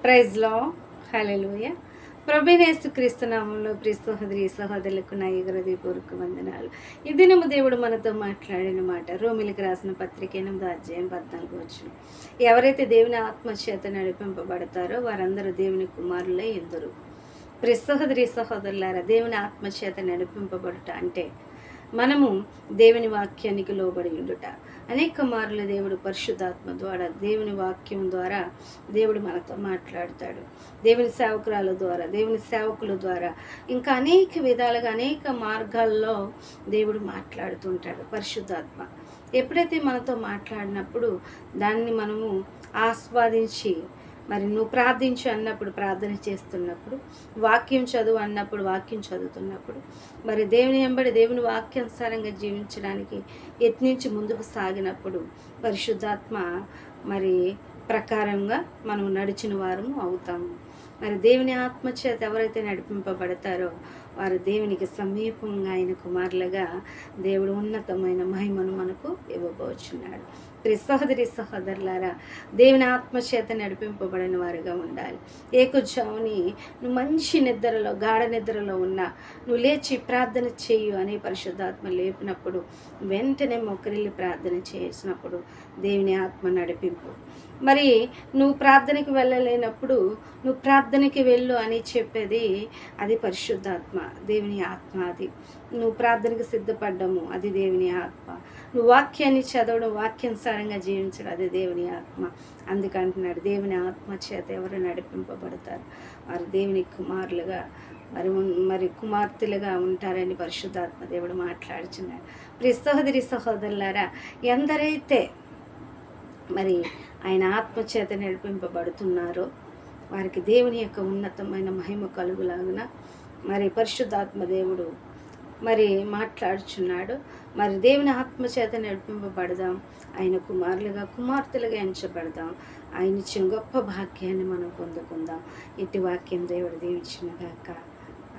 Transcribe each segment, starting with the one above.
Praise లో హల్లెలూయ. ప్రభువైన క్రీస్తు నామంలో ప్రియ సహోదరి సహోదరులకు నా హృదయపూర్వక వందనాలు. ఈ దినము దేవుడు మనతో మాట్లాడిన మాట రోమిలికి రాసిన పత్రిక 8వ అధ్యాయం 14వ వచనం. ఎవరైతే దేవుని ఆత్మచేత నడిపింపబడతారో వారందరూ దేవుని కుమారులై ఎందరు. ప్రియ సహోదరి సహోదరులారా, దేవుని ఆత్మచేత నడిపింపబడుట అంటే మనము దేవుని వాక్యానికి లోబడి ఉండుట. అనేక మార్లు దేవుడు పరిశుద్ధాత్మ ద్వారా, దేవుని వాక్యం ద్వారా దేవుడు మనతో మాట్లాడతాడు. దేవుని సేవకురాల ద్వారా, దేవుని సేవకుల ద్వారా, ఇంకా అనేక విధాలుగా అనేక మార్గాల్లో దేవుడు మాట్లాడుతుంటాడు. పరిశుద్ధాత్మ ఎప్పుడైతే మనతో మాట్లాడినప్పుడు దాన్ని మనము ఆస్వాదించి, మరి నువ్వు ప్రార్థించు అన్నప్పుడు ప్రార్థన చేస్తున్నప్పుడు, వాక్యం చదువు అన్నప్పుడు వాక్యం చదువుతున్నప్పుడు, మరి దేవుని వెంబడి దేవుని వాక్యానుసారంగా జీవించడానికి యత్నించి ముందుకు సాగినప్పుడు పరిశుద్ధాత్మ మరి ప్రకారంగా మనం నడిచిన వారము అవుతాము. మరి దేవుని ఆత్మచేత ఎవరైతే నడిపింపబడతారో వారు దేవునికి సమీపంగా ఆయన కుమారులుగా దేవుడు ఉన్నతమైన మహిమను మనకు ఇవ్వబోచున్నాడు. ప్రియ సహోదరి సహోదరులారా, దేవుని ఆత్మచేత నడిపింపబడిన వారుగా ఉండాలి. ఏకుజాముని నువ్వు మంచి నిద్రలో, గాఢ నిద్రలో ఉన్నా నువ్వు లేచి ప్రార్థన చేయు అని పరిశుద్ధాత్మ లేపినప్పుడు వెంటనే మొక్కరిల్లి ప్రార్థన చేసినప్పుడు దేవుని ఆత్మ నడిపింపు. మరి నువ్వు ప్రార్థనకి వెళ్ళలేనప్పుడు నువ్వు ప్రార్థనకి వెళ్ళు అని చెప్పేది అది పరిశుద్ధాత్మ, దేవుని ఆత్మ. అది నువ్వు ప్రార్థనకు సిద్ధపడ్డము అది దేవుని ఆత్మ. నువ్వు వాక్యాన్ని చదవడం, వాక్యానుసారంగా జీవించడం అది దేవుని ఆత్మ. అందుకంటున్నాడు దేవుని ఆత్మ చేత ఎవరు నడిపింపబడతారు వారు దేవుని కుమారులుగా మరి కుమార్తెలుగా ఉంటారని పరిశుద్ధాత్మ దేవుడు మాట్లాడుచున్నాడు. ప్రియ సహోదరి సహోదరులారా, ఎందరైతే మరి ఆయన ఆత్మచేత నడిపింపబడుతున్నారో వారికి దేవుని యొక్క ఉన్నతమైన మహిమ కలుగులాగున మరి పరిశుద్ధాత్మ దేవుడు మరి మాట్లాడుచున్నాడు. మరి దేవుని ఆత్మచేత నడిపింపబడదాం, ఆయన కుమారులుగా కుమార్తెలుగా ఎంచబడదాం. ఆయన ఇచ్చిన గొప్ప భాగ్యాన్ని మనం పొందుకుందాం. ఇటు వాక్యం దేవుడు దీవించును గాక.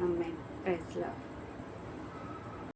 ఆమేన్. Praise lord.